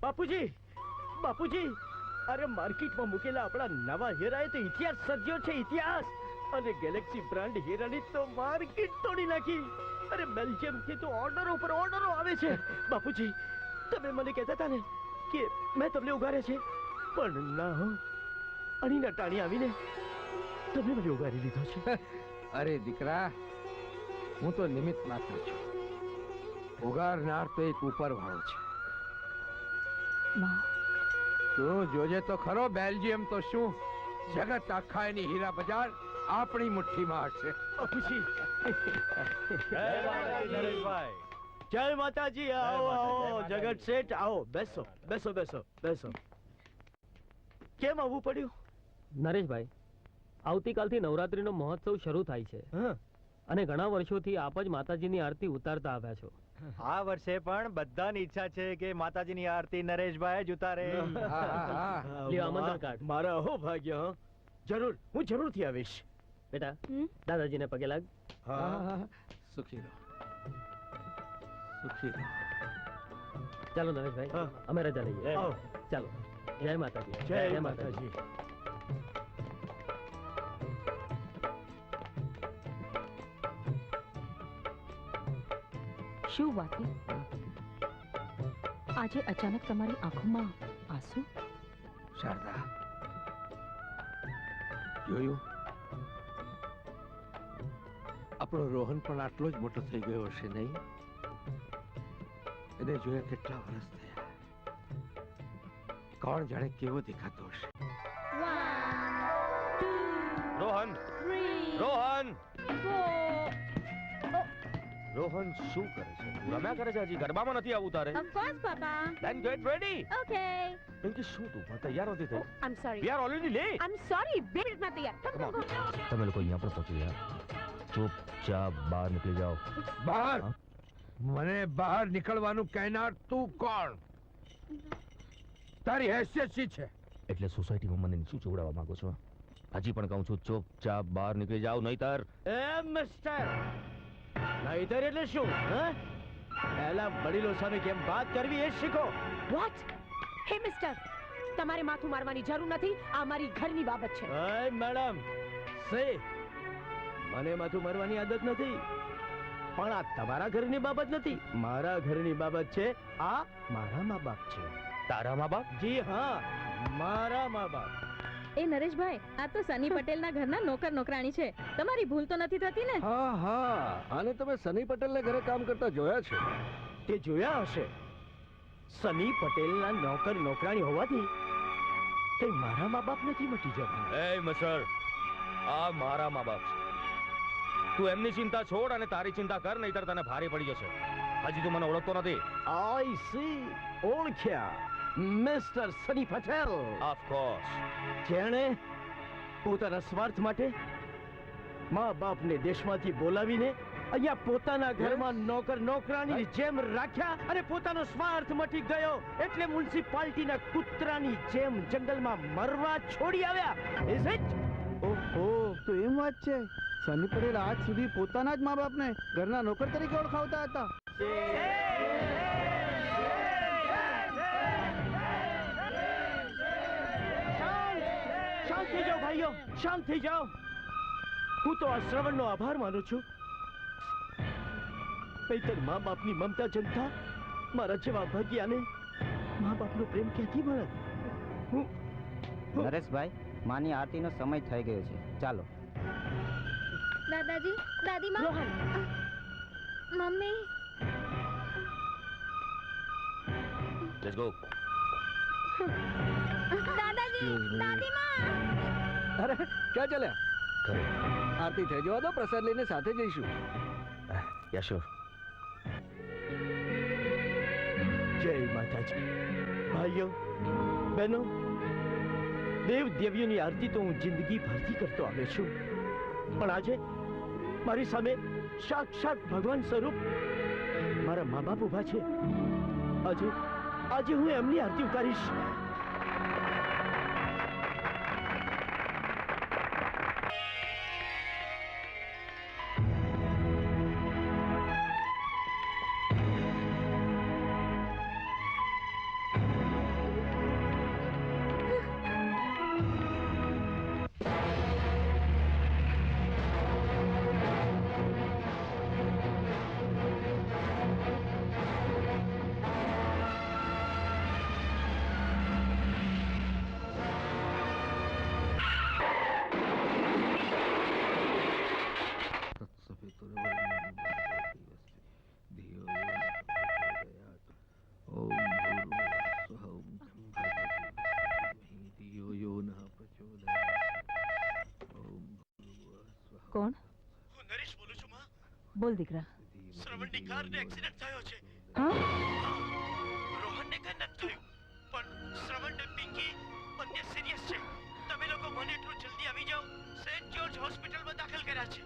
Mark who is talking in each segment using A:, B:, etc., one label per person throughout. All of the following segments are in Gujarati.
A: બાપુજી, બાપુજી, અરે માર્કેટમાં મૂકેલા આપણા નવા હીરાએ તો ઇતિહાસ સર્જ્યો છે, ઇતિહાસ. અને ગેલેક્સી બ્રાન્ડ હીરાની તો માર્કેટ તોડી નાખી. અરે બેલ્જિયમ થી તો ઓર્ડરો પર ઓર્ડરો આવે છે. બાપુજી, તમે મને કહેતા હતા ને કે મેં તમને ઉગાર્યા છે, પણ ના હો, અણીના ટાણી આવીને તમે મને ઉગારી લીધો છે.
B: અરે દીકરા, હું તો નિમિત્ત માત્ર છું. ઉગારનાર તો એક ઉપર વાળો છે. તું જોજે તો ખરો, બેલ્જિયમ તો શું, જગત આખા એની હીરા બજાર આપણી મુઠ્ઠીમાં હશે.
A: બાપુજી,
C: નરેશભાઈ,
A: જય માતાજી. આવો આવો જગત શેઠ, આવો, બેસો બેસો બેસો બેસો. કેમ આવવું પડ્યું?
D: નરેશભાઈ, આવતીકાલથી નવરાત્રીનો મહોત્સવ શરૂ થાય છે અને ઘણા વર્ષોથી આપ જ માતાજીની આરતી ઉતારતા આવ્યા છો.
C: આ વર્ષે પણ બધાની ઈચ્છા છે કે માતાજીની આરતી નરેશભાઈ જ ઉતારે.
D: લ્યો આમંત્રણ કાર્ડ.
A: મારા હો ભાગ્ય. જરૂર, હું જરૂરથી આવીશ.
D: બેટા, દાદાજીને પગે લાગ.
B: સુખી રહો, સુખી રહો.
D: ચાલો નરેશભાઈ, અમે રજા લઈએ. ચાલો. જય માતાજી.
A: જય માતાજી.
E: શું વાત છે? આજે અચાનક તમારી આંખોમાં આંસુ?
B: શારદા, જોયું, આપણો રોહન પણ આટલો જ મોટો થઈ ગયો હશે નહીં? એને જોયા કેટલા વર્ષ થયા. કોણ જાણે કેવો દેખાતો હશે.
C: રોહન, રોહન, રોહન શું કરે છે? રમ્યા કરે છે, હજી ગરબામાં નથી આવું તારે?
F: Of course, Papa.
C: Then get ready.
F: Okay.
C: Pinky, શું તું તૈયાર નથી થઈ?
F: I'm sorry.
C: We are already late.
F: I'm sorry. બે મિનિટમાં તૈયાર. Come on.
C: તમે લોકો અહીંયા પણ પહોંચી ગયા. ચૂપચાપ બહાર નીકળી જાઓ.
B: બહાર? મને બહાર નીકળવાનું કહેનાર તું કોણ? તારી હેસિયત શી છે?
C: એટલે સોસાયટીમાં મને નીચું ચોવડાવવા માંગો છો? હજી પણ કહું છું, ચૂપચાપ બહાર નીકળી જાઓ, નહીતર.
A: એ મિસ્ટર, નહીતર એટલે શું? પહેલા વડીલો સામે કેમ વાત કરવી એ શીખો.
F: What? Hey, mister. તમારે માથું મારવાની જરૂર નથી. આ મારી ઘરની બાબત છે.
A: હાય મેડમ, સે મને માથું મારવાની આદત નથી, પણ આ તમારા ઘરની બાબત નથી, મારા ઘરની બાબત છે. આ મારા મા બાપ છે.
C: તારા મા બાપ?
A: જી હા, મારા મા બાપ.
G: એ નરેશભાઈ, આ તો સની પટેલના ઘરના નોકર નોકરાણી છે. તમારી ભૂલ તો નથી થતી ને?
B: હા હા, આને તમે સની પટેલને ઘરે કામ કરતા જોયા છે?
A: તે જોયા હશે. સની પટેલના નોકર નોકરાણી હોવાથી કઈ મારા મા બાપ નથી મટી જવાના.
C: એ મિસ્ટર, આ મારા મા બાપ છે. તું એમની ચિંતા છોડ અને તારી ચિંતા કર, નહીતર તને ભારે પડી જશે. હજી તું મને ઓળખતો નથી.
A: આઈ સી, ઓળખ્યા. Mister Sunny Patel.
C: Of course.
A: જેણે પોતાના સ્વાર્થ માટે મા બાપને દેશમાંથી બોલાવીને અહીંયા પોતાના ઘરમાં નોકર નોકરાની જેમ રાખ્યા અને પોતાનો સ્વાર્થ મટી ગયો એટલે મ્યુનિસિપાલિટીના કૂતરાની જેમ જંગલમાં મરવા છોડી આવ્યા. Is it?
H: ઓહો, તો એમ વાત છે. સની પટેલ આજ સુધી પોતાના જ મા બાપને ઘરના નોકર તરીકે ઓળખાવતા હતા.
A: શાંત થઈ જાઓ ભાઈઓ, શાંત થઈ જાઓ. હું તો આ શ્રવણનો આભાર માનું છું. નહીતર મા બાપની મમતા જનતા મારા જેવા ભાગ્યાને મા બાપનો પ્રેમ ક્યાંથી મળે?
H: નરેશભાઈ, માની આરતીનો સમય થઈ ગયો છે, ચાલો.
G: દાદાજી, દાદીમા,
F: રોહન,
G: મમ્મી.
C: Let's go.
G: દાદાજી, દાદીમા.
H: અરે ક્યાં ચાલ્યા? આરતી થઈ જવા દો, પ્રસાદ લઈને સાથે જઈશું.
C: યશો.
A: જય માતાજી. ભાઈઓ બહેનો, દેવ દેવીઓની આરતી તો હું જિંદગી ભરથી કરતો આવ્યો છું, પણ આજે મારી સામે સાક્ષાત ભગવાન સ્વરૂપ મારા મા બાપ ઉભા છે. આજે હું એમની આરતી ઉતારીશ.
F: બોલ દીકરા.
A: શ્રવણની કારને એક્સિડન્ટ થયો છે.
F: હા?
A: રોહનને કંઈ નથી થયું, પણ શ્રવણ ને પિંકી બંને સિરિયસ છે. તમે લોકો મને એટલું જલ્દી આવી જાઓ. સેન્ટ જ્યોર્જ હોસ્પિટલમાં દાખલ કર્યા છે.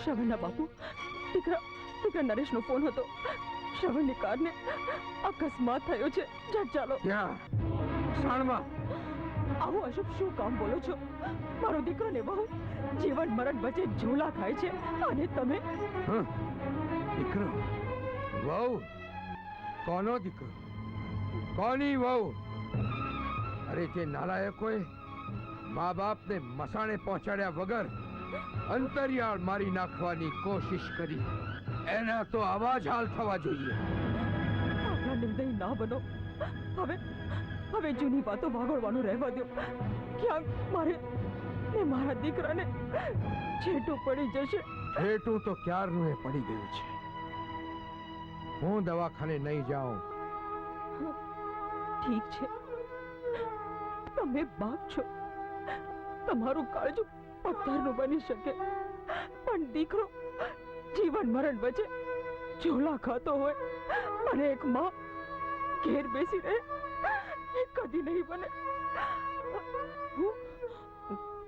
F: શ્રવણના બાપુ, દીકરા નરેશનો ફોન હતો. શ્રવણની કારને અકસ્માત થયો છે. ઝટ ચાલો.
B: ક્યાં શાણમાં?
F: આવું અશુભ શું કામ બોલો છો? મારો દીકરો ને બહુ જીવન મરણ વચ્ચે ઝૂલા ખાય છે અને તમે
B: દીકરો? વહુ? કોનો દીકરો? કોની વહુ? અરે જે નાલાયકોએ મા બાપને મસાણે પહોંચાડ્યા વગર અંતરિયાળ મારી નાખવાની કોશિશ કરી, એના તો આવા જ હાલ થવા જોઈએ.
F: આટલા નિર્દય ના બનો. હવે જૂની વાતો ભાગોળવાનું રહેવા દો. ક્યાંક મારે ને મારા દીકરાને છેટું પડી જશે.
B: છેટું તો ક્યારનું એ પડી ગયું છે. હું દવાખાને નહીં જાઉં.
F: ઠીક છે, તમે બાપ છો, તમારું કાળજું પથ્થરનું બની શકે, પણ દીકરો જીવન મરણ વચ્ચે ઝોલા ખાતો હોય અને એક માં ઘેર બેસી રહે, એ કદી નહીં બને.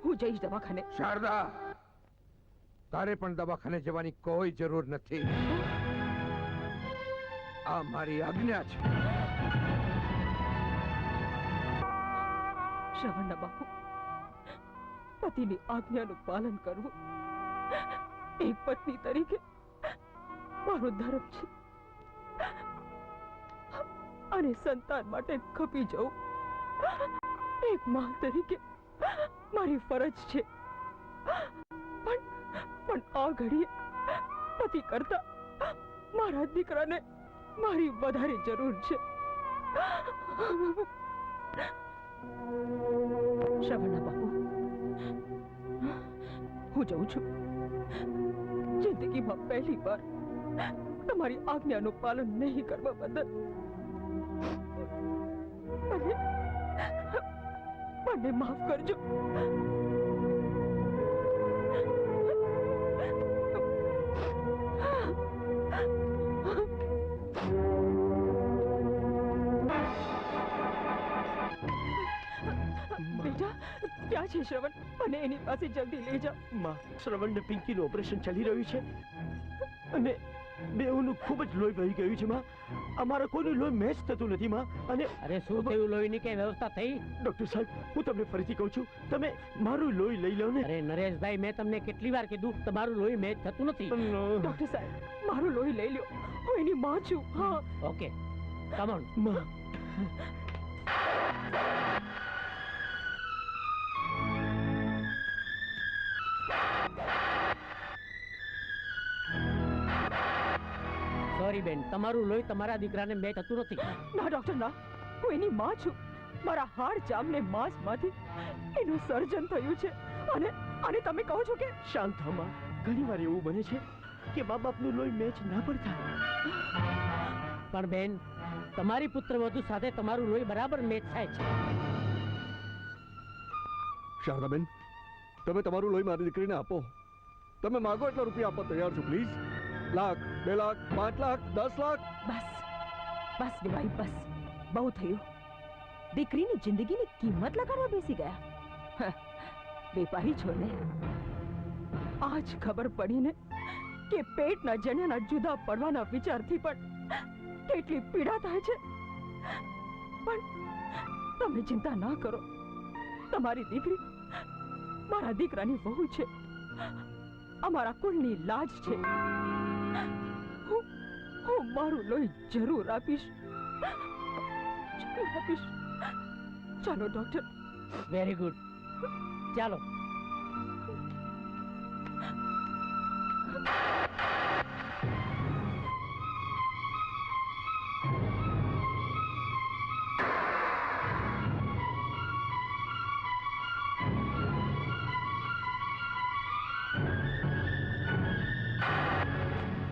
F: હું જઈશ દવાખાને.
B: શારદા, તારે પણ દવાખાને જવાની કોઈ જરૂર નથી. આ મારી આજ્ઞા છે.
F: શ્રવણના બાપુ, પતિની આજ્ઞાનું પાલન કરવું એક પત્ની તરીકે મારો ધર્મ છે, અને સંતાન માટે ખપી જવું એક માં તરીકે મારી ફરજ છે. પણ આ ઘડીએ પતિ કરતા મારા દીકરાને મારી વધારે જરૂર છે. શ્રવણના બાપુ, હું જઉં છું. જિંદગીમાં પહેલી વાર તમારી આજ્ઞાનું પાલન નહીં કરવા બદલ મને માફ કરજો. બેટા, ક્યાં છે શ્રવણ? મને એની પાસે જલ્દી લઈ જાઓ.
A: માં, શ્રવણ ને પિંકીનું ઓપરેશન ચાલી રહ્યું છે અને બેઉનું ખૂબ જ લોહી વહી ગયું છે. માં, અમારા કોઈનું લોહી મેચ થતું નથી. માં, અને
D: અરે શું થયું? લોહીની કઈ વ્યવસ્થા થઈ?
A: ડોક્ટર સાહેબ, હું તમને ફરીથી કહું છું, તમે મારું લોહી લઈ લો ને.
D: અરે નરેશભાઈ, મેં તમને કેટલી વાર કીધું તમારું લોહી મેચ થતું નથી.
F: ડોક્ટર સાહેબ, મારું લોહી લઈ લ્યો. હું એની માં છું. હા,
D: ઓકે, કમ ઓન.
A: માં,
D: સોરી બેન, તમારું લોહી તમારા દીકરાને મેચ થતું નથી.
F: ના ડોક્ટર ના, હું એની માં છું. મારા હાડ ચામને માંસમાંથી એનું સર્જન થયું છે અને તમે કહો છો કે
A: શાંત થા માં. ઘણી વાર એવું બને છે કે મા બાપનું લોહી મેચ ના પણ થાય.
D: પણ બેન, તમારી પુત્રવધુ સાથે તમારું લોહી બરાબર મેચ થાય છે.
H: શારદાબેન, તમે તમારું લોહી મારી દીકરીને આપો. તમે માગો એટલા રૂપિયા આપવા તૈયાર છું. પ્લીઝ. લાખ, 2 લાખ, 5 લાખ, 10 લાખ.
F: બસ દેવાઈ, બસ. બહુ થયું. દીકરીની જિંદગીની કિંમત લગાડવા બેસી ગયા. વેપારી છો ને. આજ ખબર પડીને કે પેટના જણ્યાના જુદા પડવાના વિચારથી પણ કેટલી પીડા થાય છે. પણ તમે ચિંતા ના કરો. તમારી દીકરી મારા દીકરાની વહુ છે, અમારા કુળની લાજ છે. હું મારું લોહી જરૂર આપીશ. ચાલો ડોક્ટર.
D: વેરી ગુડ, ચાલો.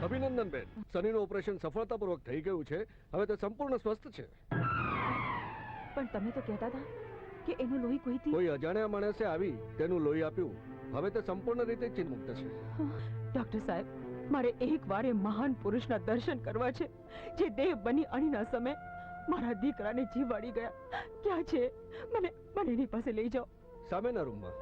H: અભિનંદન બેન, સનીનું ઓપરેશન સફળતાપૂર્વક થઈ ગયું છે. હવે તે સંપૂર્ણ સ્વસ્થ છે.
F: પણ તમે તો કહેતા હતા કે એનું લોહી કોઈથી
H: કોઈ અજાણ્યા માણસે આવી તેનું લોહી આપ્યું હવે તે સંપૂર્ણ રીતે ચિંતમુક્ત છે.
F: ડોક્ટર સાહેબ, મારે એકવાર એ મહાન પુરુષના દર્શન કરવા છે જે દેહ બની અણીના સમય મારા દીકરાને જીવાડી ગયા. ક્યાં છે? મને એની પાસે લઈ જાઓ.
H: સામેના રૂમમાં.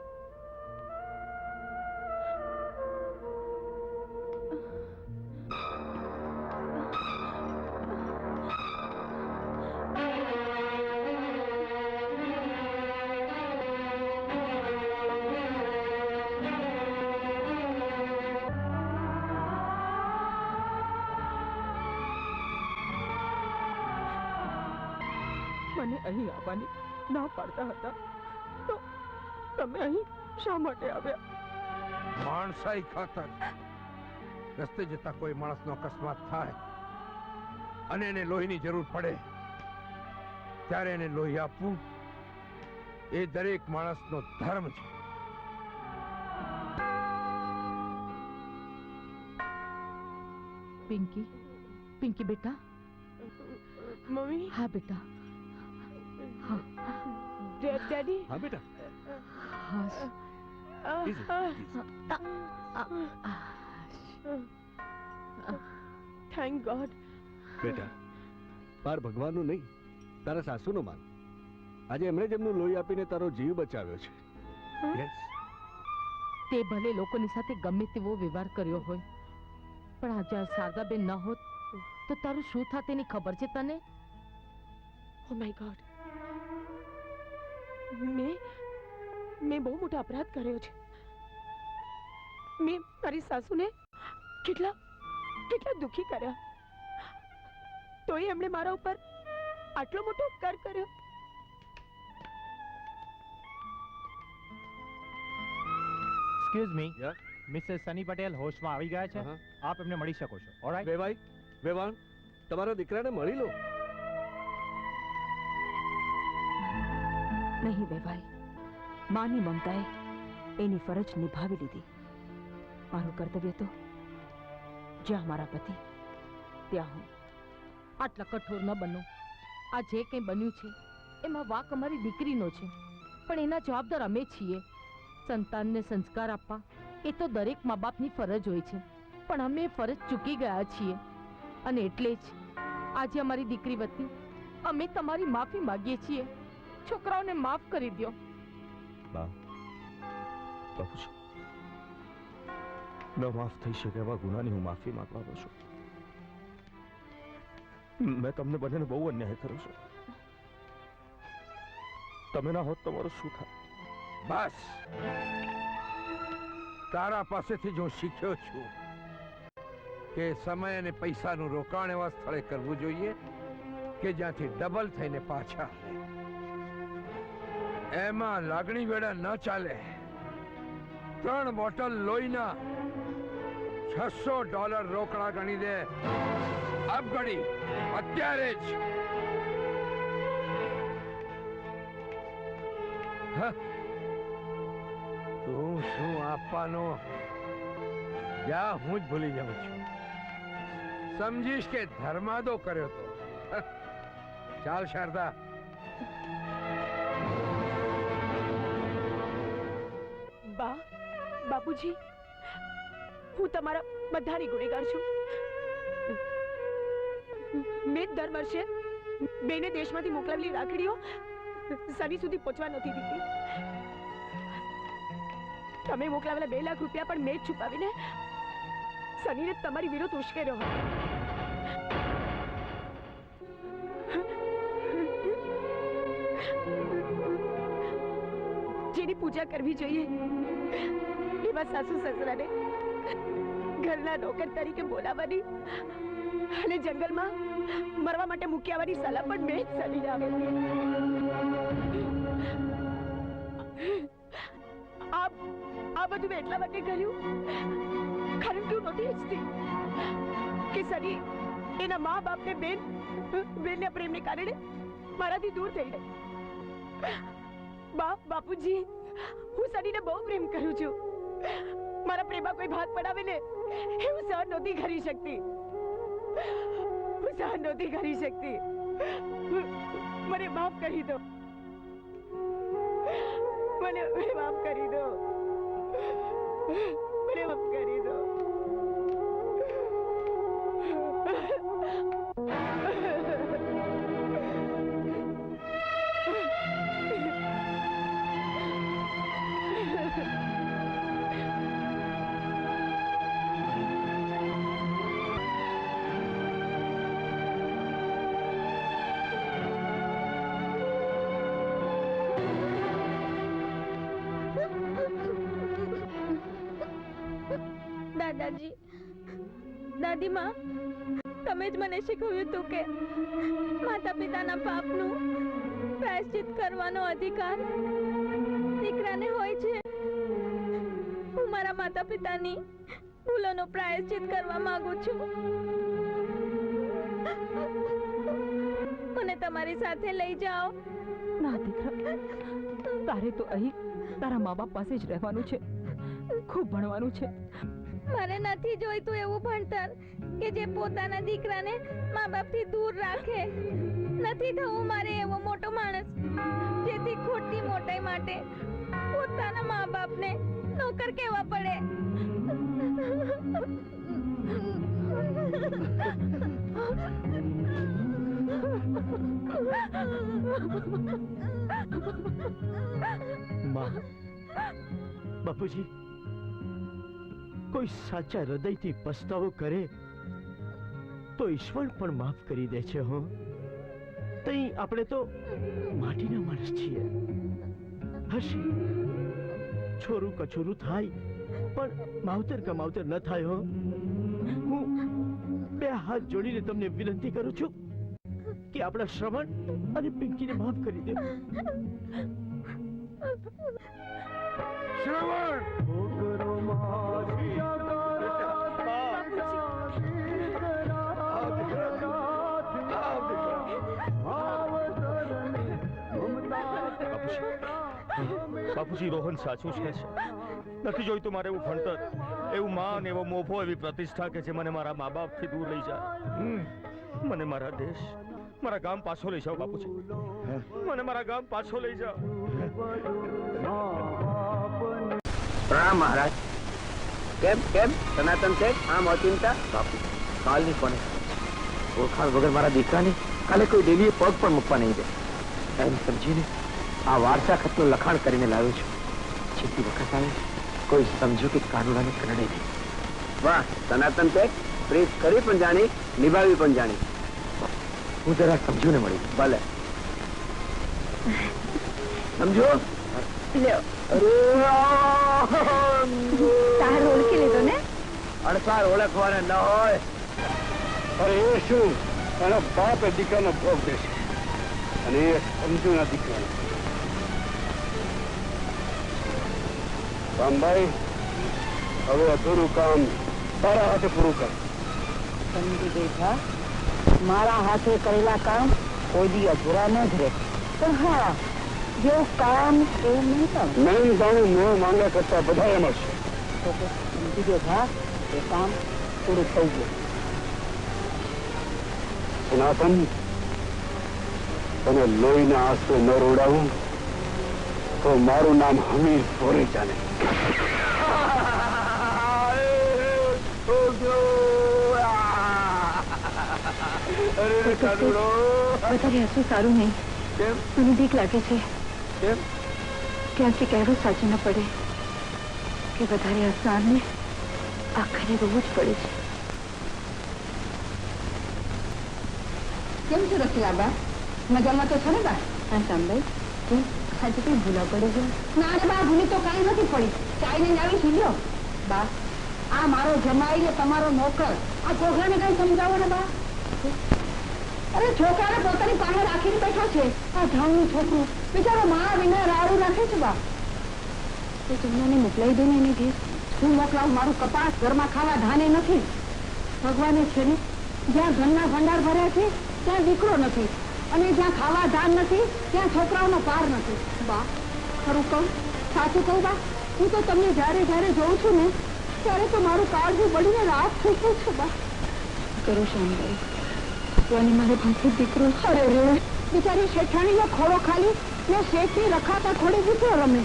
F: મને અહીં આવવાની ના પાડતા હતા તો તમે અહીં શા માટે આવ્યા?
B: માણસાઈ ખાતર રસ્તે જતા કોઈ માણસનો અકસ્માત થાય અને એને લોહીની જરૂર પડે ત્યારે એને લોહી આપવું એ દરેક માણસનો ધર્મ છે.
E: પિંકી, પિંકી બેટા.
F: મમ્મી.
E: હા બેટા.
F: ડેડી.
H: હા બેટા.
E: હા.
F: Thank God.
H: બેટા, પાર ભગવાનનું નહીં, તારા સાસુનો માન. આજે એમણે જ એમનું લોહી આપીને તારો જીવ બચાવ્યો છે. યસ.
E: તે ભલે લોકોની સાથે ગમે તેવો વ્યવહાર કર્યો હોય, પણ આજે આ શારદાબેન ન હોત તો તારું શું થાત એની ખબર છે તને?
F: Oh my God. મેં બહુ મોટો અપરાધ કર્યો છે. મેં મારી સાસુને કેટલા દુખી કર્યા, તોય એમણે મારા ઉપર આટલો મોટો ઉપકાર કર્યો.
I: Excuse me,
H: Yeah?
I: Mister Sunny Patel હોશમાં આવી ગયા છે.
H: હા.
I: આપ એમને મળી શકો છો. ઓલરાઈટ.
H: વેવાઈ, વેવાણ, તમારા દીકરાને મળી લો.
F: નહીં વેવાઈ, માની મમતાએ એની ફરજ નિભાવી લીધી. મારું કર્તવ્ય તો જ્યાં મારા પતિ ત્યાં હું.
E: આટલા કઠોર ન બનો. આ જે કંઈ બન્યું છે એમાં વાક અમારી દીકરીનો છે, પણ એના જવાબદાર અમે છીએ. સંતાનને સંસ્કાર આપવા એ તો દરેક મા બાપની ફરજ હોય છે, પણ અમે એ ફરજ ચૂકી ગયા છીએ અને એટલે જ આજે અમારી દીકરી વતી અમે તમારી માફી માંગીએ છીએ. છોકરાઓને માફ કરી દો.
C: બાપુજી, ન માફ થઈ શકે એવા ગુનાની હું માફી માંગવા આવ્યો છું. મેં તમને બંનેને બહુ અન્યાય કર્યો છે. તમે ના હોત તો મારું શું થાય?
B: બસ, તારા પાસેથી જો શીખ્યો છું કે સમય અને પૈસાનું રોકાણ એવા સ્થળે કરવું જોઈએ કે જ્યાંથી ડબલ થઈને પાછા આવે. એમાં લાગણી વેડા ન ચાલે. 3 બોટલ લોહીના $600 રોકડા ગણી દે. અબ ગણી, અત્યારે જ. તું શું આપવાનો યા હું જ ભૂલી જાઉં છું. સમજીશ કે ધર્માદો કર્યો તો. ચાલ શારદા.
F: બાપુજી, હું તમારા બધાની ગુનેગાર છું. મેં દર વર્ષે બેને દેશમાંથી મોકલાવેલી રાખડીઓ સની સુધી પહોંચવા નથી દીધી. તમે મોકલાવેલા 2 લાખ રૂપિયા પણ મેં જ છુપાવીને સનીને તમારી વિરુદ્ધ ઉશ્કેર્યો હતો. જેની પૂજા કરવી જોઈએ એવા સાસુ સસરાને ઘરના નોકર તરીકે બોલાવવાની અને જંગલમાં મરવા માટે મૂકી આવવાની સલાહ પણ મેં જ સનીને આપી. આ બધું મેં એટલા માટે કર્યું કારણ કે હું નહોતી ઈચ્છતી કે સની એના મા બાપને બેનના પ્રેમને કારણે મારાથી દૂર થઈ જાય. બાપુજી, હું સનીને બહુ પ્રેમ કરું છું. મારા પ્રેમમાં કોઈ ભાગ પડાવે ને એ હું સહન નહોતી કરી શકતી. મને માફ કરી દો. મને માફ કરી દો. મને માફ કરી દો.
G: દાદાજી, દાદીમાં, તમે જ મને શીખવ્યું હતું કે માતા પિતાના પાપનું પ્રાયશ્ચિત કરવાનો અધિકાર દીકરાને હોય છે. હું મારા માતા પિતાની ભૂલોનો પ્રાયશ્ચિત કરવા માંગુ છું. મને તમારી સાથે લઈ જાઓ.
F: ના દીકરા, તારે તો અહીં તારા મા બાપ પાસે જ રહેવાનું છે, ખૂબ ભણવાનું છે.
G: મારે નથી જોઈતું એવું ભણતર કે જે પોતાના દીકરાને મા બાપથી દૂર રાખે. નથી થવું મારે એવો મોટો માણસ જેથી ખોટી મોટાઈ માટે પોતાના મા બાપને નોકર કહેવા પડે.
A: માં, બાપુજી, કોઈ સાચા હૃદયથી પસ્તાવો કરે તો ઈશ્વર પણ માફ કરી દે છે. હો, તઈ આપણે તો માટીના માણસ છીએ. હશે છોરું કછોરું થાય પણ માવતર કમાવતર ન થાય. હો, હું બે હાથ જોડીને તમને વિનંતી કરું છું કે આપણા શ્રવણ અને પિંકીને માફ કરી દે.
C: બાપુજી, રોહન સાચું છે. નથી જોઈતું મારે એવું ભણતર, એવું માન, એવો મોભો, એવી પ્રતિષ્ઠા કે જે મને મારા મા બાપથી દૂર લઈ જાય. મને મારા દેશ, મારા ગામ પાછો લઈ જાઓ બાપુજી. મને મારા ગામ પાછો લઈ જાઓ.
J: પ્રણામ મહારાજ. કેમ કેમ સનાતન છે આમ અચિંતા? બાપુ, કાલની કોને ઓળખાણ વગર મારા દીકરાને કાલે કોઈ દેવીએ પગ પણ મૂકવા નહીં દે એમ સમજીને આ વારસા ખતનું લખાણ કરીને લાવ્યો છું. છેલ્લી વખત આવે કોઈ સમજો કે કાનુડાને કરડે નહીં. વાહ સનાતન છે, પ્રીત કરી પણ જાણી, નિભાવી પણ જાણી. હું જરા સમજુ ને મળી. ભલે સમજો.
G: તાર ઓળખી લીધો ને?
J: અડસાર ઓળખવાને ન હોય.
H: અરે એ શું, એનો બાપ એ દીકરાનો ભોગ દેશે અને એ સમજુ ના દીકરા. રામભાઈ, હવે અધૂરું કામ તારા હાથે પૂરું કર.
F: સમજી બેઠા, મારા હાથે કરેલા કામ કોઈ દી અધૂરા ન જ રહે. પણ હા, જો કામ એવું નહીં કામ
H: નહીં જાણું મોં માંગ્યા કરતા બધા એમ જ છે.
F: તો સમજી બેઠા, એ કામ પૂરું થઈ ગયું.
H: સનાતન, તને લોહીના આંસુ ન રોડાવું તો મારું નામ હમીર ભોરે ચાલે.
F: વધારે હસવું સારું નહીં. મને બીક લાગે છે ક્યાંથી કહેવું સાચું ન પડે કે વધારે હસનારને આખરે રોવું જ પડે છે. કેમ છે રખીલાબા? મજામાં તો છો ને બા? હા સાંભળી, આજે કઈ ભૂલા પડે છે? ના રે બા, ભૂલી તો કાંઈ નથી પડી. ચાઈને આવી સુલ્યો બા. આ મારો જમાઈ ને તમારો નોકર, આ છોકરાને કઈ સમજાવો ને બા. અરે છોકરાને પોતાની પાસે રાખીને બેઠો છે. આ ધાવનું છોકરું બિચારો મા વિના રાડું રાખે છે બા. તો જમવાને મોકલાઈ દો ને એને ઘેર. હું મોકલાવું? મારું કપાસ ઘરમાં ખાવા ધાને નથી. ભગવાને છે ને, જ્યાં ઘરના ભંડાર ભર્યા છે ત્યાં દીકરો નથી, અને જ્યાં ખાવા ધાન નથી ત્યાં છોકરાઓનો પાર નથી. બા, ખરું કહું, સાચું કહું બા, હું તો તમને જ્યારે જ્યારે જોઉં છું ને ત્યારે તો મારું કાળજું બળીને રાત થઈ ગયું છે બા. કરો શાંતાઈ, તો અને મારે પાસે દીકરો. અરે રે, બિચારી શેઠાણીનો ખોળો ખાલી ને શેઠની રખાતા ખોડે દીકરો રમે.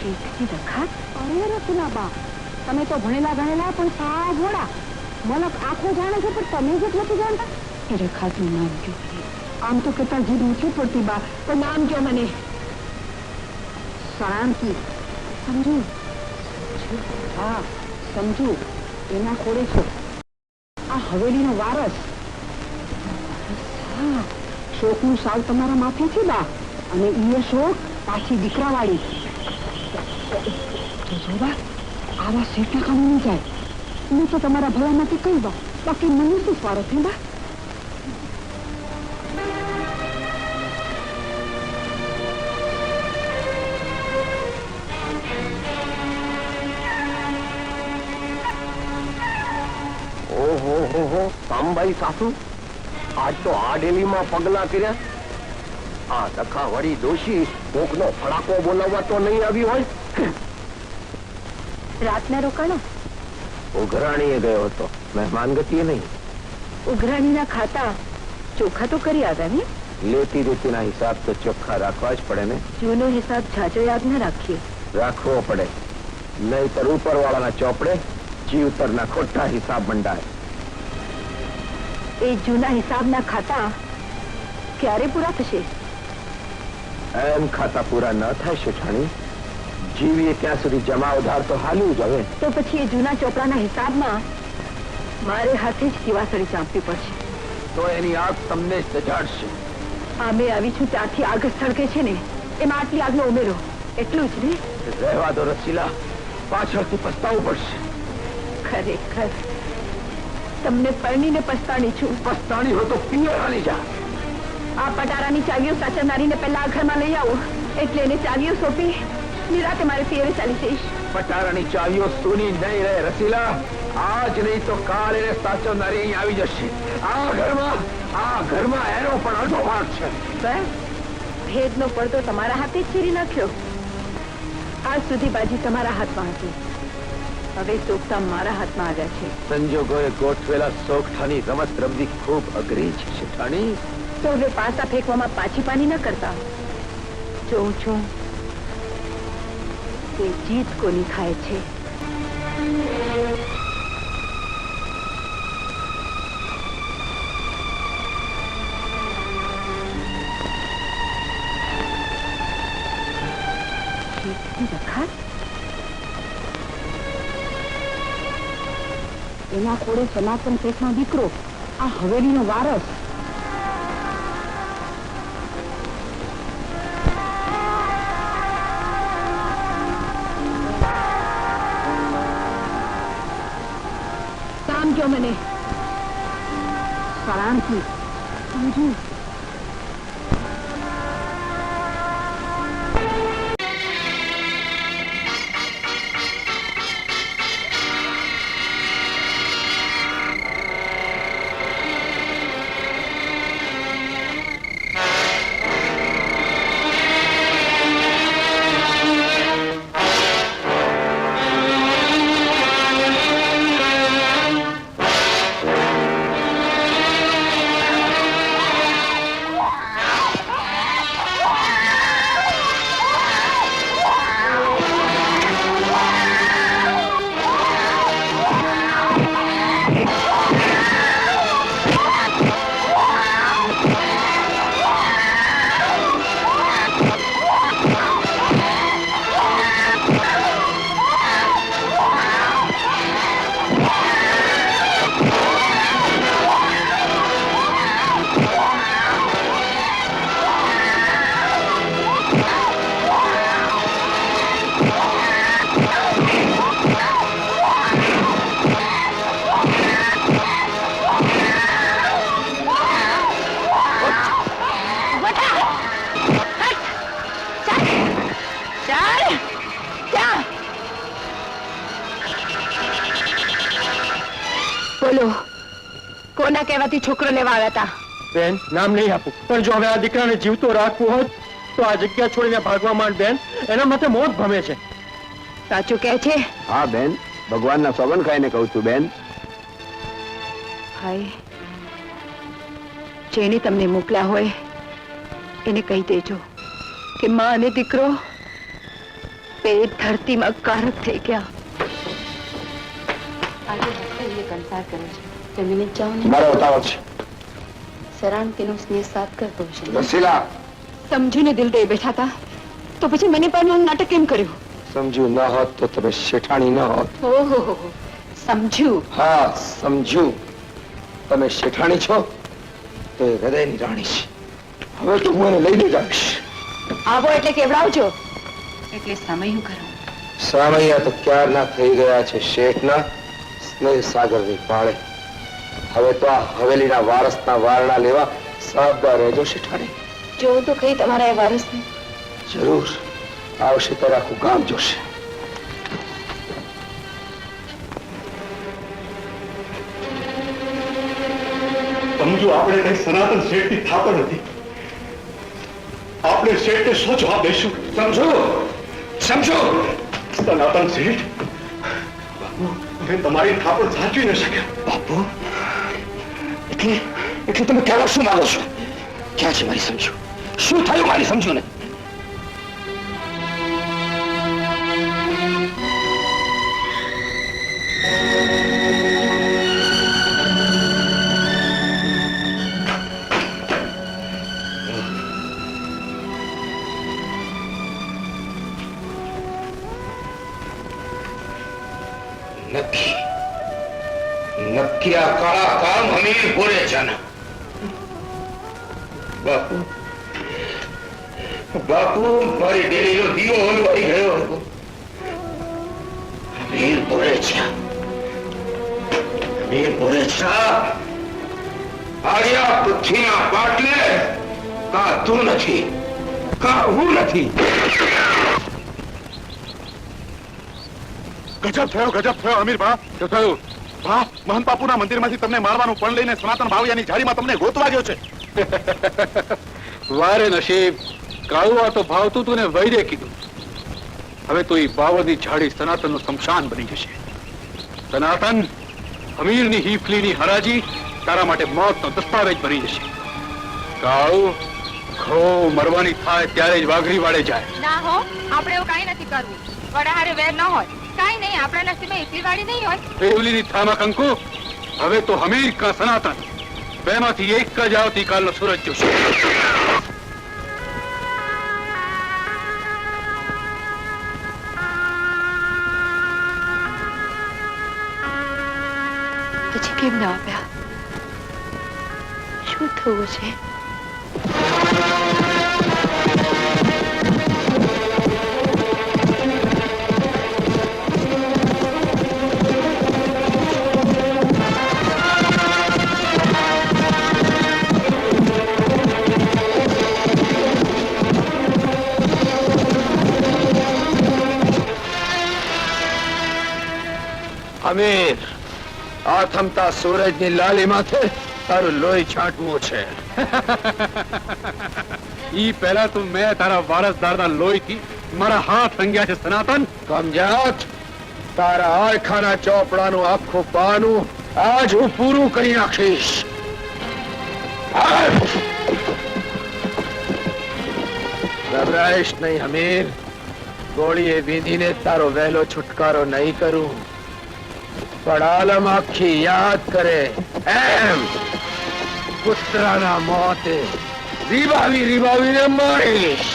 F: શેઠજી રખાત? અરે રતુલાબા, તમે તો ભણેલા ગણેલા પણ સાવ ભોળા. મલક આખો જાણે છે પણ તમે જ નથી જાણતા. એ રખાતનું નામ કયો? આમ તો કેટલા જીભ ઊંચી પડતી બા, પણ નામ કયો મને. શાંતિ. સમજુ? હા સમજુ. એના ખોડે છો આ હવેલીનો વારસ. હા, શોકનું સાલ તમારા માથે છે બા, અને એ શોક પાછી દીકરાવાળી. જો બા, આવા શેઠના કામ નહીં જાય. હું તો તમારા ભલામાંથી કહી બા, બાકી મને શું સ્વાર્થ હે બા?
J: ઓહો, સામભાઈ સાસુ, આજ તો આ ડેલીમાં પગલા કર્યા. આ દખા વળી દોશી કોકનો ફડાકો બોલાવવા તો નહીં આવી હોય.
F: રાતના રોકાણો?
J: ઉઘરાણીએ ગયો હતો, મહેમાન ગતિએ નહીં.
F: ઉઘરાણીના ખાતા ચોખ્ખા તો કરી આવ્યા ને?
J: લેતી રીતિના હિસાબ તો ચોખ્ખા રાખવા જ પડે ને.
F: જૂનો હિસાબ જાજો યાદ ન રાખીએ.
J: રાખવો પડે, નહીતર ઉપરવાળાના ચોપડે જીવતરના ખોટા હિસાબ મંડાય.
F: એ જૂના હિસાબના ખાતા ક્યારે પૂરા થશે?
J: એમ ખાતા પૂરા ન થાય શેઠાણી. જીવીએ ત્યાં સુધી જમા ઉધાર તો હાલ્યું જ હવે.
F: તો પછી એ જૂના ચોપડાના હિસાબમાં મારે હાથે જ દિવાસળી ચાંપવી પડશે.
J: તો એની આગ તમને જ દજાડશે.
F: આમે આવી છું ત્યાંથી આગ સળગે છે ને, એમાં આટલી આગનો ઉમેરો, એટલું જ ને?
J: રહેવા દો રસીલા, પાછળથી પસ્તાવું પડશે.
F: ખરેખર તમને પરણીને પસ્તાણી છું.
J: પસ્તાણી હો તો પિયર હાલી જા.
F: આ પટારાની ચાવીઓ સાચવનારીને પહેલા આ ઘરમાં લઈ આવો, એટલે એને ચાવીઓ સોંપી નિરાતે મારે પિયરે ચાલી જઈશ.
J: પટારાની ચાવીઓ સૂની નહીં રહે રસીલા. આજ નહીં તો કાલ એને સાચવનારી અહીં આવી જશે. આ ઘરમાં એનો પણ અડધો ભાગ છે.
F: ભેદનો પડદો તમારા હાથે જ ચીરી નાખ્યો. આજ સુધી બાજી તમારા હાથમાં હતી, હવે સોગઠા મારા હાથમાં આવ્યા છે.
J: સંજોગોએ ગોઠવેલા સોગઠાની રમત રમવી ખૂબ અઘરી છે શેઠાણી.
F: તો હવે પાસા ફેંકવામાં પાછી પાની ન કરતા. જોઉં છું તે જીત કોની ખાય છે. એના ખોડે સનાતન શેઠનો દીકરો, આ હવેલીનો વારસ. કામ કયો મને. શાંતિ. સમજુ? બોલો, કોના કહેવાથી છોકરો લેવા આવ્યા હતા?
A: બેન, નામ નહીં આપું, પણ જો હવે આ દીકરાને જીવતો રાખવું હોય તો આ જગ્યા છોડીને ભાગવા માંડ બેન. એના માટે મોત ભમે છે.
F: સાચું કહે છે?
J: હા બેન, ભગવાનના સોગંદ ખાઈને કહું છું બેન.
F: ભાઈ, જેને તમને મોકલ્યા હોય એને કહી દેજો કે માં અને દીકરો
K: પેટ ધરતીમાં કારક થઈ ગયા.
L: આજે હસતે કંસાર કરે છે. જમીને જાઓ ને.
J: મારો ઉતાવળ છે.
L: શરાણતીનો સ્નેહ સાથ કરતો છે.
J: રસીલા,
K: સમજુને દિલ દઈ બેઠા હતા તો પછી મને પણ નાટક કેમ કર્યું?
J: સમજુ ન હોત તો તમે શેઠાણી ન હોત.
K: ઓહો, સમજુ.
J: હા, સમજુ. તમે શેઠાણી છો તો એ હૃદયની રાણી છે. હવે તો હું એને લઈને જ આવીશ.
K: આવો એટલે કેવડાવજો.
L: એટલે સમય કરો.
J: સામૈયા તો ક્યારના થઈ ગયા છે શેઠના સ્નેહ સાગરની પાળે. હવે તો આ હવેલીના વારસના વારણા લેવા સાબદા રહેજો શેઠાણી.
K: જોઉં તો કઈ તમારા એ વારસને.
J: જરૂર આવશે તો આખું ગામ જોશે.
M: સમજો આપણે કઈ સનાતન શેઠની થાપણ નથી. આપણે શેઠને શું જવાબ દઈશું?
J: સમજો સમજો
M: સનાતન શેઠ, બાપુ અમે તમારી થાપણ સાચવી ન શક્યા.
J: બાપુ એટલે એટલે તમે કહેવા શું માંગો છો? ક્યાં છે મારી સમજુ? શું થયું મારી સમજુ ને? નક્કી આ કાળા કામ હમીર ભોરે છે ને? બાપુ બાપુ મારી ડેલીનો દીવો હલવાઈ ગયો. હમીર ભોરે છે, હમીર ભોરે છે. આજે આ પૃથ્વીના પાટલે કા તું નથી કા હું નથી.
M: ગજબ થયો અમીર બા. શું થયું? વાહ, મહંત બાપુના મંદિરમાંથી તમને મારવાનું પણ લઈને સનાતન ભાવિયાની ઝાડીમાં તમને ગોતવા ગયો છે.
N: વારે નસીબ, કાળું તો ભાવતું તું ને વૈરે કીધું. હવે તો એ બાવળની ઝાડી સનાતનનું શમશાન બની જશે. સનાતન, અમીરની હીફલીની હરાજી તારા માટે મોતનો દસ્તાવેજ બની જશે. કાળું, ખો મરવાની થાય ત્યારે જ વાઘરી વાળે જાય.
G: ના હો, આપણે એવું કાંઈ નથી કરવું. વડાહારે વેર ન હોય. કાંઈ નહીં, આપણા નસીબે એકલી વાળી નહીં હોય.
N: રેવલીની થામા કંકુ, હવે તો હમીર કા સનાતન બેમાંથી એક જ આવતીકાલનો સૂરજ જોશે.
K: પછી કેમ ના આપ્યા? શું થયું છે?
J: અમીર, આ થમતા સૂરજની લાલી માથે તારું લોહી છાંટવું છે.
N: ઈ પહેલા તું મેં તારા વારસદારના લોહીથી મારા હાથ રંગ્યા છે સનાતન.
J: સમજાત, તારા આખાના ચોપડાનું આખું પાનું આજ હું પૂરું કરી નાખીશ. ગભરાઈશ નહીં અમીર. ગોળીએ વીંધીને તારો વહેલો છુટકારો નહીં કરું, પણ આલમ આખી યાદ કરે એમ પુત્રના મોતે રીબાવીને મારીશ.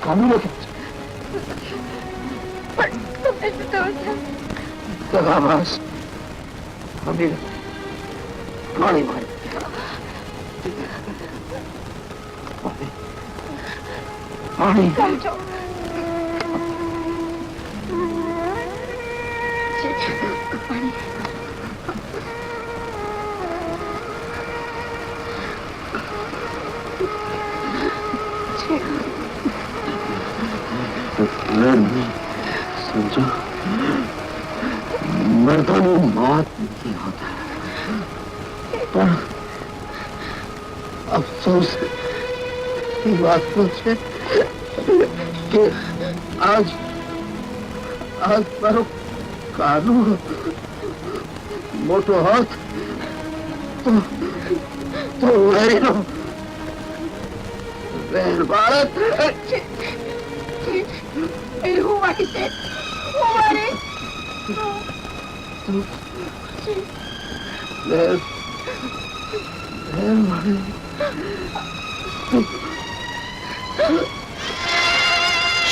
J: કાનૂન દગાબાજ હમીર પાણી મારી પાણી समझो मर्दों मौत नहीं होता पर अफसोस की बात तो है कि आज आज मारो कानून मोटो हाथ तो वेरी नो वेर Bharat Who was it? Who was it? Well,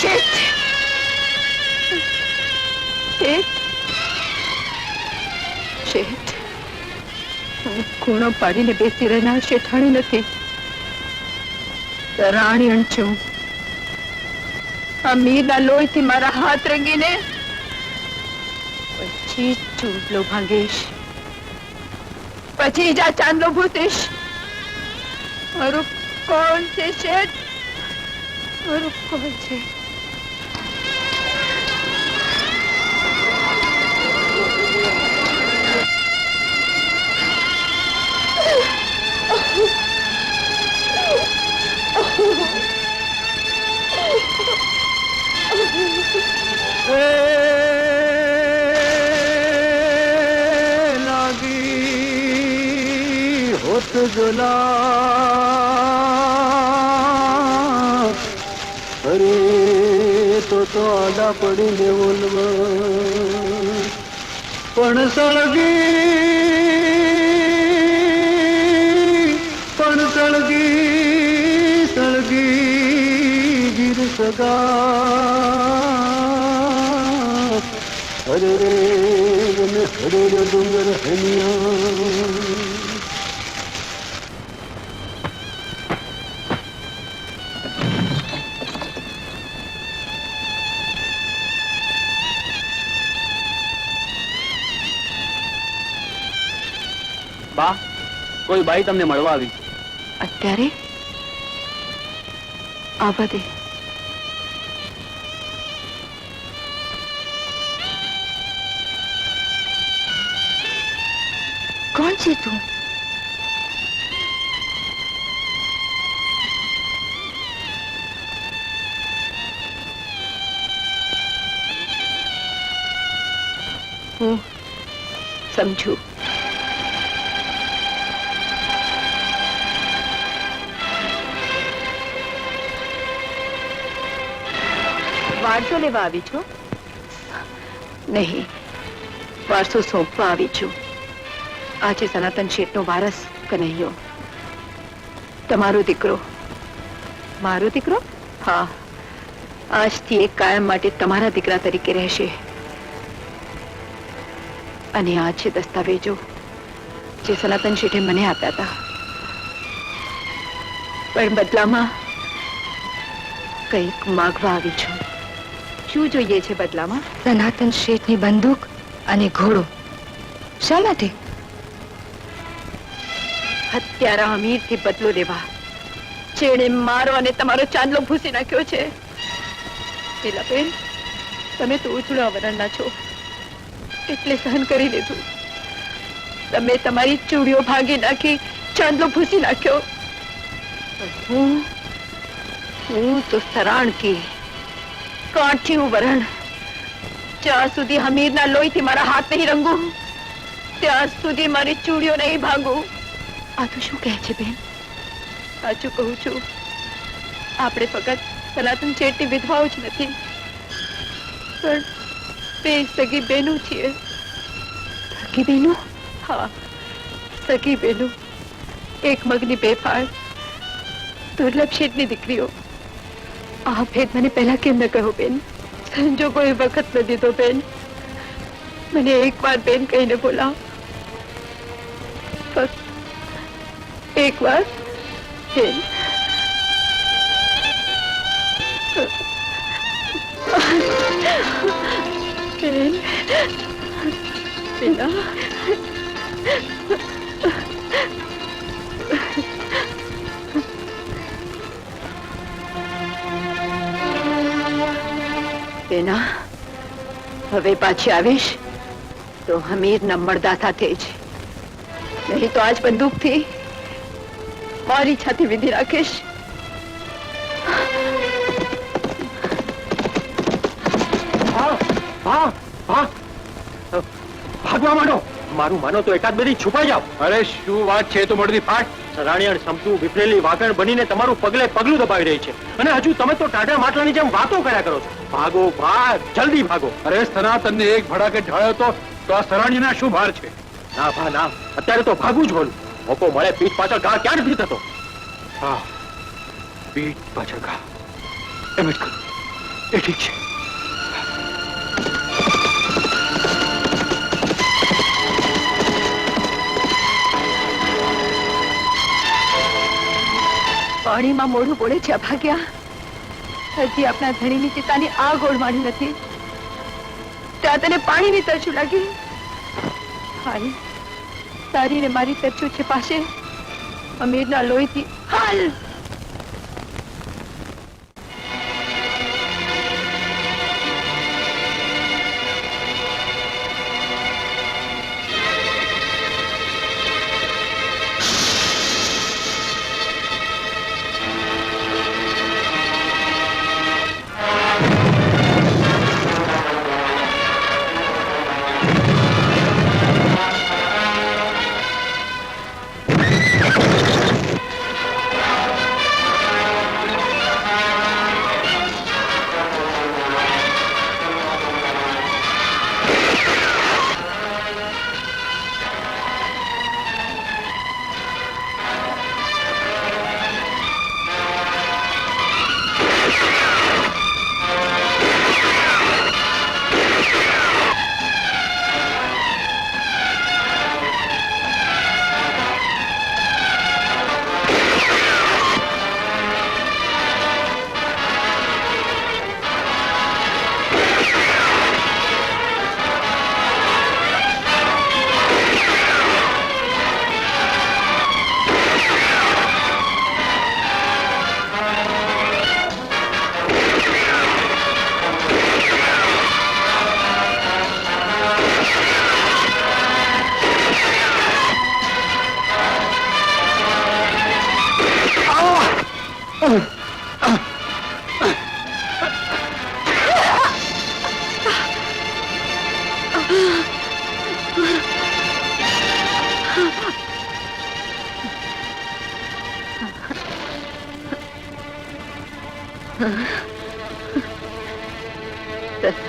J: shit! Shit! Shit! ખૂણો પાડીને બેસી રહેનાર શેઠાણી નથી, રાણી છું. અમીરના લોહીથી મારા હાથ રંગીને પછી ચૂંટલો ભાંગીશ, પછી જા ચાંદલો ભૂતીશ. મારું કોણ છે શેઠ? મારું કોણ છે? जुला अरे तो आला पड़ी ने बोलवा पण सळगी सळगी गिर सगा अरे रे खड़े डूंगर हनिया
O: બા કોઈ બાઈ તમને મળવા આવી.
L: અત્યારે આવા દે. કોણ છે તું? હું સમજુ. વારસો લેવા આવી છો? નહીં, વારસો સોંપવા આવી છું. આજે સનાતન શેઠનો વારસ કનૈયો, તમારો દીકરો. મારો દીકરો? હા, આજથી એક કાયમ માટે તમારા દીકરા તરીકે રહેશે. અને આ છે દસ્તાવેજો જે સનાતન શેઠે મને આપ્યા હતા, પણ બદલામાં કંઈક માગવા આવી છું. શું જોઈએ છે બદલામાં? સનાતન શેઠની બંદૂક અને ઘોડો. શા માટે? હત્યારા અમીરથી બદલો લેવા, જેણે મારો અને તમારો ચાંદલો ભૂસી નાખ્યો છે. બેન, તમે તો ઉજળા વરણના છો એટલે સહન કરી લીધું. તમે તમારી ચૂડીઓ ભાંગી નાખી, ચાંદલો ભૂસી નાખ્યો. હું તો સરાણકી કાઠિયું વરણ. જ્યાં સુધી હમીરના લોહીથી મારા હાથ નહીં રંગું, ત્યાં સુધી મારી ચૂડીઓ નહીં ભાંગું. આ તું શું કહે છે બેન? સાચું કહું છું. આપણે ફક્ત સનાતન શેઠની વિધવાઓ જ નથી, પણ બે સગી બહેનો છીએ. સગી બહેનો? હા, સગી બહેનો. એક મગની બે ફાળ. દુર્લભ શેઠની દીકરીઓ. આ ભેદ મને પહેલા કેમ ન કહ્યો બેન? સંજોગોએ વખત ન દીધો બેન. મને એક વાર બેન કહીને બોલાવો, બસ એક વાર બેન. બેન બેના બેના, હવે પાછી આવીશ તો હમીરના મળદા સાથે જ, નહીં તો આજ બંદૂકથી મારી છાતી વીંધી રાખીશ.
C: ભાગવા માંડો. મારું માનો તો એકાદ બેથી છુપાઈ જાઓ.
N: અરે શું વાત છે? તો મળદી ફાટ.
C: સરાણિયાણ સમતું વિફરેલી વાગણ બનીને તમારું પગલે પગલું દબાવી રહી છે, અને હજુ તમે તો ટાઢા માટલાની જેમ વાતો કર્યા કરો છો. ભાગો, ભાગ, જલ્દી ભાગો.
N: અરે સનાતનને એક ભડાકે ઢાળ્યો તો આ સરાણીના શું ભાર છે?
C: ના ભા ના, અત્યારે તો ભાગવું જ બોલું. મોકો મળે પીઠ પાછળ ઘા ક્યાં નથી થતો.
N: હા, પીઠ પાછળ ઘા એમ જ કરું. એ ઠીક છે.
L: પાણીમાં મોઢું બોળે છે અભાગ્યા. હજી આપણા ધણીની ચિતાની આગ ઓળમાણી નથી, ત્યાં તને પાણીની તરછું લાગી. હાલ તારી ને મારી તરછું छिपाશે અમીરના લોહીથી. હાલ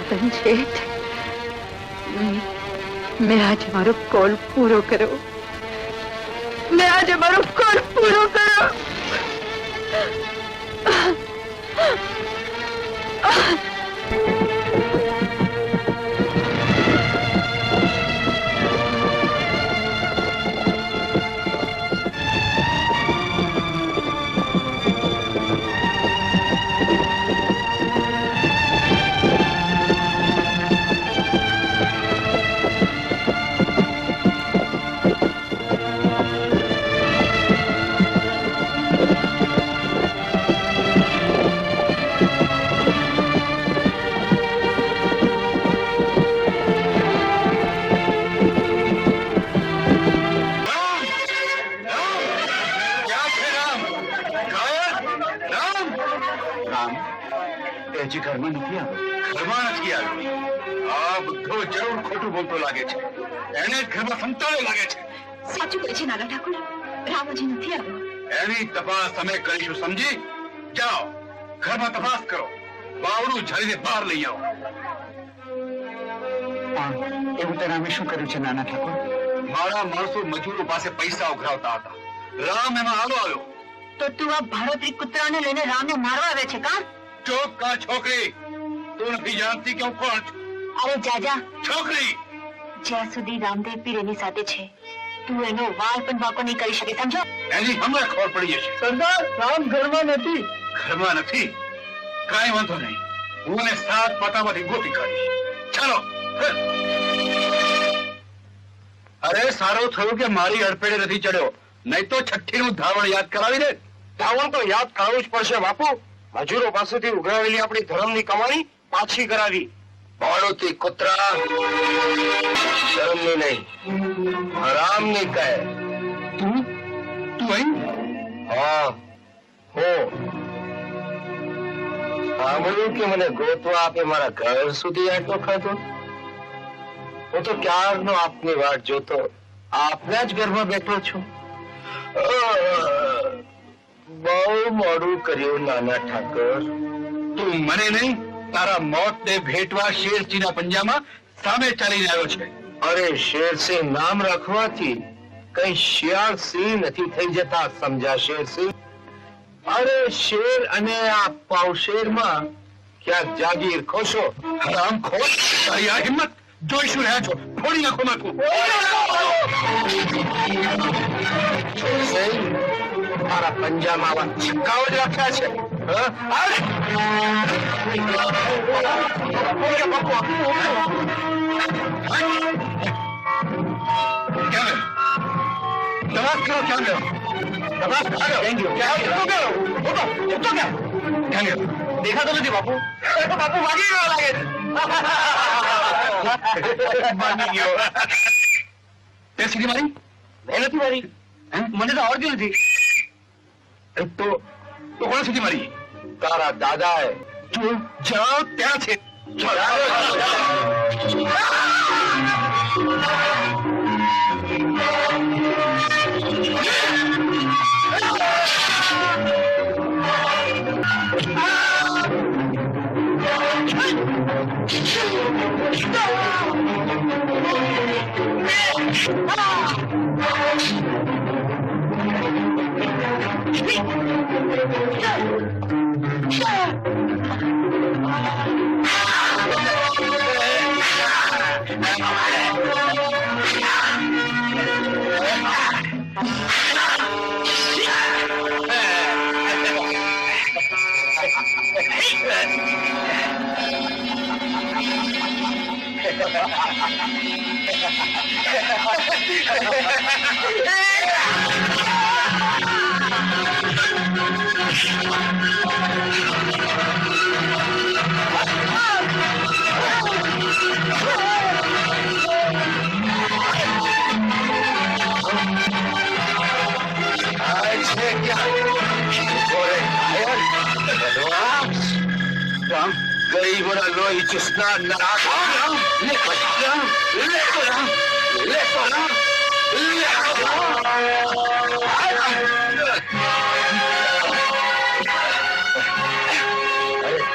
L: સનાતન શેઠ, મેં આજે મારો કોલ પૂરો કર્યો. મેં આજે મારો કોલ પૂરો કર્યો.
M: હજી ઘરમાં નથી આવ્યો. ઘરમાં નથી આવ્યો? આ બધો જરૂર ખોટું બોલતો લાગે છે. એને જ ઘરમાં સંતાડો લાગે છે.
L: સાચું કહે છે નાના ઠાકોર, રામ હજી નથી આવ્યો.
M: એની તપાસ તમે કરીશું, સમજી? જાઓ ઘરમાં તપાસ કરો, બાવડું ઝાડીને બહાર લઈ આવો.
J: એવું તો રામે શું કર્યું છે નાના ઠાકોર?
M: મારા માણસો મજૂરો પાસે પૈસા ઉઘરાવતા હતા. રામ એમાં આલો આવ્યો
L: તો તું આ ભાડોતરી કૂતરાને લઈને રામને મારવા આવે છે કા?
M: ચોક કા છોકરી, તું નથી જાણતી કે હું કોણ છું?
L: અરે જાજા
M: છોકરી,
L: જ્યાં સુધી રામદેવ પીર એની સાથે છે તું એનો વાલ પણ વાંકો નહીં કરી શકે, સમજો?
M: એની હમણાં ખબર પડી જશે.
A: સરદાર, રામ ઘરમાં નથી.
M: ઘરમાં નથી? કાંઈ વાંધો નહીં, હું એને 7 પાટામાંથી ગોતી કાઢીશ. ચાલો. અરે સારું થયું કે મારી અડફેટે નથી ચડ્યો, નહીં તો 6ઠ્ઠીનું ધાવણ યાદ કરાવી દે.
P: ધાવણ તો યાદ કરાવવું જ પડશે બાપુ. મજૂરો પાસેથી ઉઘરાવેલી આપણી ધર્મની કમાણી પાછી કરાવી.
J: ભાડોતી કૂતરા, શરમની નહીં, હરામની કહે.
M: તું અહીં?
J: હા, હો. સાંભળ્યું કે મને ગોતવા આપે મારા ઘર સુધી આટલો ખાધો? હું તો ક્યારનો આપની વાટ જોતો, આપના જ ઘરમાં બેઠો છું. બહુ મોડું કર્યું નાના ઠાકર.
M: તું મને નહીં, તારા મોતને ભેટવા શેરસિંહના પંજામાં સામે ચાલીને આવ્યો છે.
J: અરે શેરસિંહ નામ રાખવાથી કઈ શિયાળ સિંહ નથી થઈ જતા, સમજા શેરસિંહ? અરે શેર અને આ પાવશેરમાં ક્યાંક જાગીર ખોશો.
M: હરામખોર, તારી આ હિંમત જોઈશું રહ્યા છો, ફોડી નાખો માથું.
J: શેરસિંહ, તારા પંજામાં આવા છક્કાઓ જ રાખ્યા છે.
P: દેખાતો નથી બાપુ. બાપુ ભાગી ગયો લાગે છે.
M: ભાગી ગયો. તે સીધી મારી?
P: મેં નથી મારી, મને તો આવડતી નથી.
M: તો કોણ સીધી મારી?
J: તારા દાદાએ.
M: જાઓ ત્યાં છે.
J: ગરીબોના લોહી ચૂસનાર નરાક.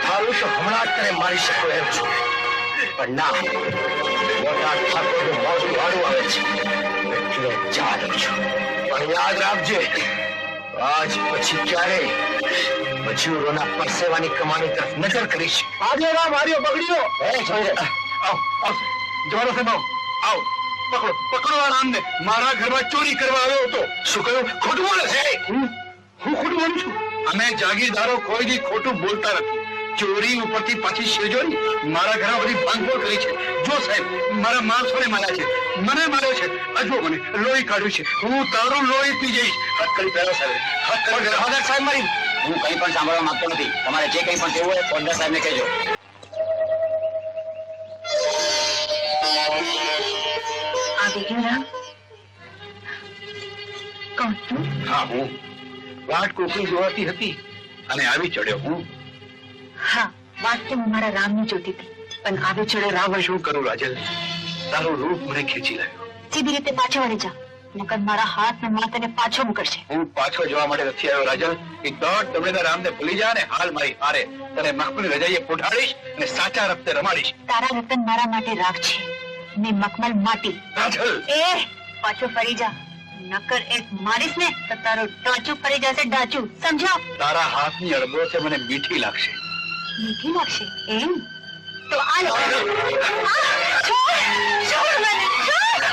J: તારું તો હમણાં જ તને મારી શકો એમ છું, પણ ના, મોટા ઠાકોરનું મોઢું વાળું આવે છે એટલે ચાલું છું. પણ યાદ રાખજે, આજ પછી ક્યારે મજૂરોના પરસેવાની કમાણી તરફ નજર કરીશ.
P: આજે માર્યો બગડ્યો.
M: જવાનો સાહેબ આવો, પકડો પકડો આ રામને. મારા ઘરમાં ચોરી કરવા આવ્યો હતો. શું કહ્યું? ખોટું બોલે છે. હું ખોટું બોલું છું? અમે જાગીરદારો કોઈ દી ખોટું બોલતા નથી. ચોરી ઉપરથી પાછી શેજોરી મારા ઘરમાં બધી ભાંગફોડ કરી છે. જો સાહેબ, મારા માણસોને માર્યા છે, મને માર્યો છે, અજવો મને લોહી કાઢ્યું છે. હું તારું લોહી પી જઈશ. હાથ કરી પહેરો સાહેબ, હાથ કરી.
O: સાહેબ મારી હું કંઈ પણ સાંભળવા માંગતો નથી. તમારે જે કંઈ પણ કહેવું હોય ઓર્ડર સાહેબને કહેજો.
L: આવી ગયો રામ? કોણ તું?
M: હા, હું. વાટ કોકરી જોવાતી હતી અને આવી ચડ્યો હું.
L: હા, વાત તો હું મારા રામની જોતી હતી, પણ આવી ચડે રામ.
M: શું કરું રાજલ? તારું રૂપ મને ખેંચી લાવ્યો.
L: સીધી રીતે પાછો વળી જા, નકર મારા હાથ ને માથાને પાછો મોકલશે.
M: હું પાછો જવા માટે નથી આવ્યો રાજલ. એક દોઢ તમે રામને ભૂલી જા ને હાલ મારી હારે તને મખમલી રજાઈએ પોઢાડીશ અને સાચા રસ્તે રમાડીશ.
L: તારા રતન મારા માટે રાખ છે ને મખમલ માટી.
M: રાજલ,
L: એ પાછો ફરી જા, નકર એક મારીશ ને તો તારું ટોચું પડી જશે ડાચું, સમજો?
M: તારા હાથની અડબો છે મને મીઠી લાગશે.
L: મીઠી લાગશે એમ? તો આ લો. છોડ મને, છોડ.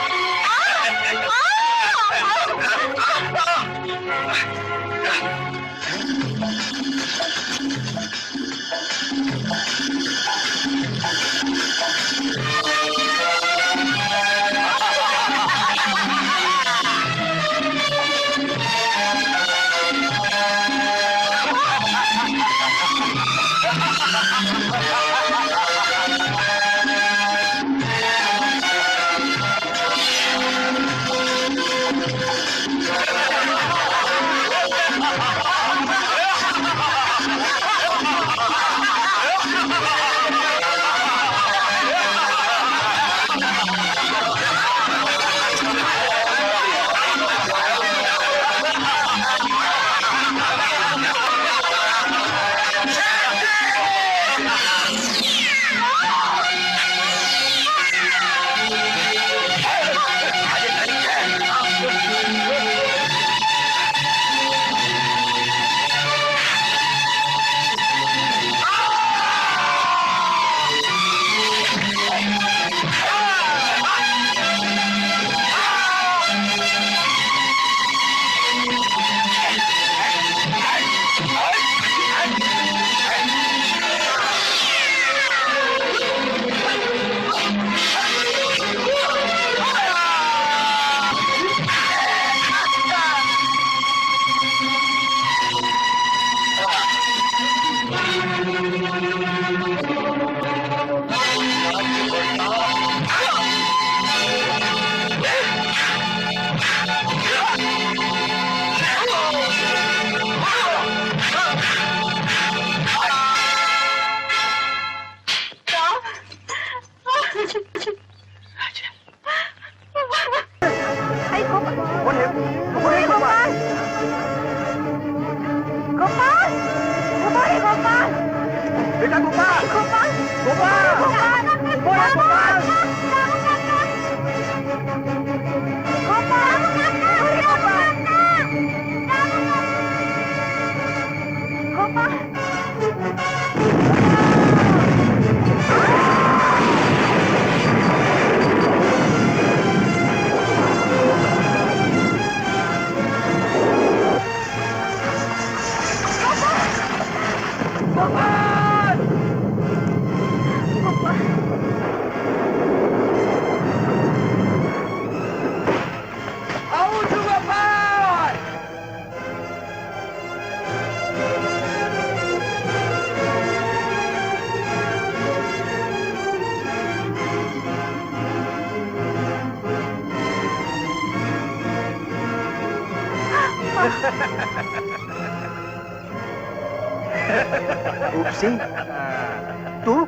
P: તું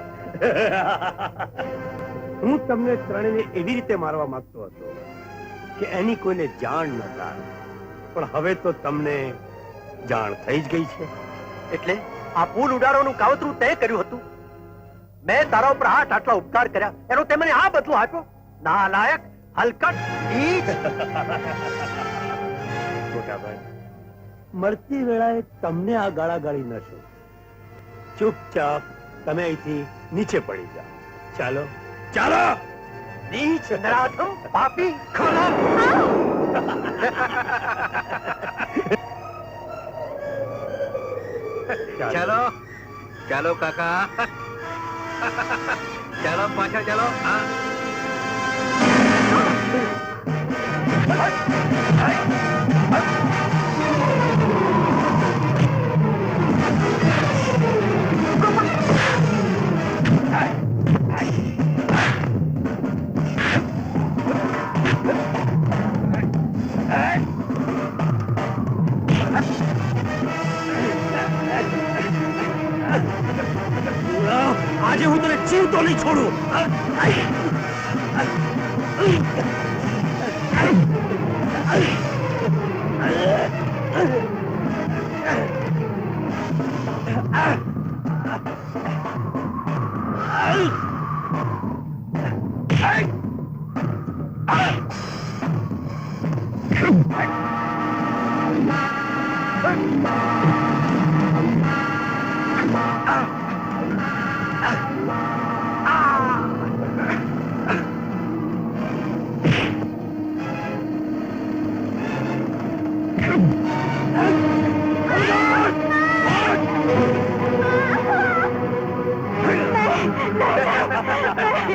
P: હું તમને ત્રણેયને એવી રીતે મારવા માંગતો હતો કે એની કોઈને જાણ ન થાય, પણ હવે તો તમને જાણ થઈ જ ગઈ છે. એટલે આ પુલ ઉડાડવાનું કાવતરું તે કર્યું હતું? મેં તારા ઉપર આટલા ઉપકાર કર્યા, એનો તે મને આ બદલો આપ્યો? નાલાયક, હલકટ, નીચ. મોટાભાઈ, મળતી વેળાએ તમને આ ગાળાગાળી ન છો. ચૂપચાપ તમે અહીંથી નીચે પડી જાઓ. ચાલો ચાલો. નીચ, નરાધમ, પાપી, ખરાબ. ચાલો ચાલો કાકા, ચાલો પાછા ચાલો. આજે હું તને જીવતો નહીં છોડું.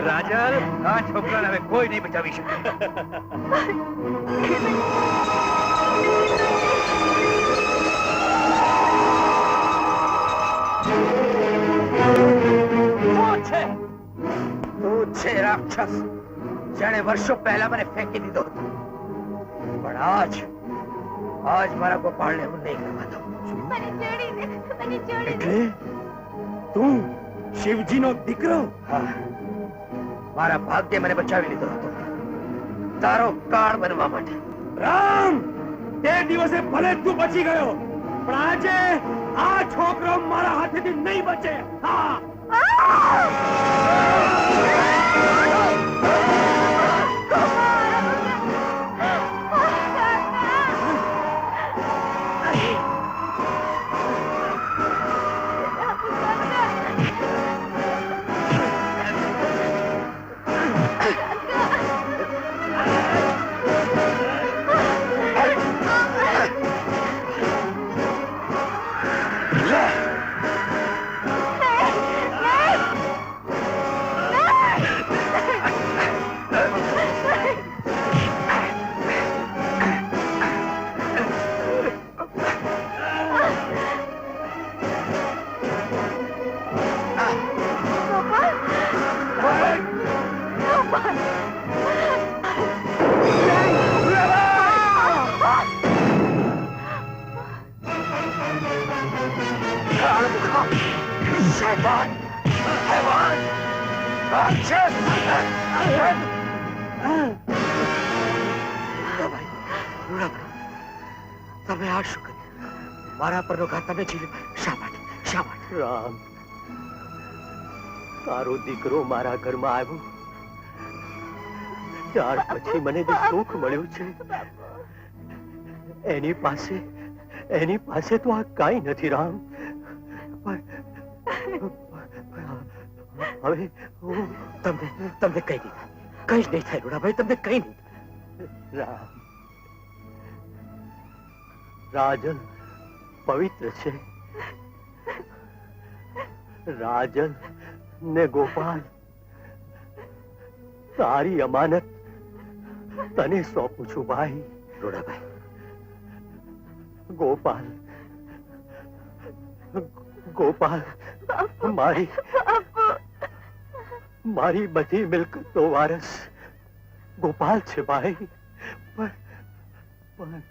J: રાજલ, આ છોકરાને હવે કોઈ નહીં બચાવી શકે. તું છે રાક્ષસ, જેણે વર્ષો પહેલા મને ફેંકી દીધો હતો. પણ આજ મારા ગોપાળને હું નહીં કરવા દઉં.
P: એટલે તું શિવજીનો દીકરો?
J: હા, મારા ભાગ્યે મને બચાવી લીધો હતો તારો કાળ બનવા માટે.
P: રામ, તે દિવસે ભલે તું બચી ગયો, પણ આજે આ છોકરો મારા હાથેથી નહીં બચે. હા,
J: તમે આ શું કર્યું? મારા પરનો ઘાત તમે ઝીલી. શા માટે? શા માટે?
A: રામ, તારો દીકરો મારા ઘરમાં આવ્યો ત્યાર પછી મને જે સુખ મળ્યું છે એની પાસે તો આ કાંઈ નથી રામ.
J: હવે હું તમને કહી દીધું, કઈ જ નહીં થાય રૂડાભાઈ, તમને કઈ નહીં.
A: રામ, રાજલ પવિત્ર છે. રાજલ ને ગોપાલ, તારી અમાનત તને સોંપું છું ભાઈ.
J: રૂડાભાઈ,
A: ગોપાલ મારી બધી મિલકતનો વારસ ગોપાલ છે ભાઈ. પણ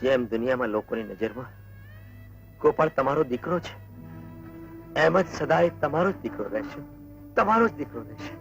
J: જેમ દુનિયામાં લોકોની નજરમાં ગોપાલ તમારો દીકરો છે, એમ જ સદાય તમારો જ દીકરો રહેશે. તમારો જ દીકરો રહેશે.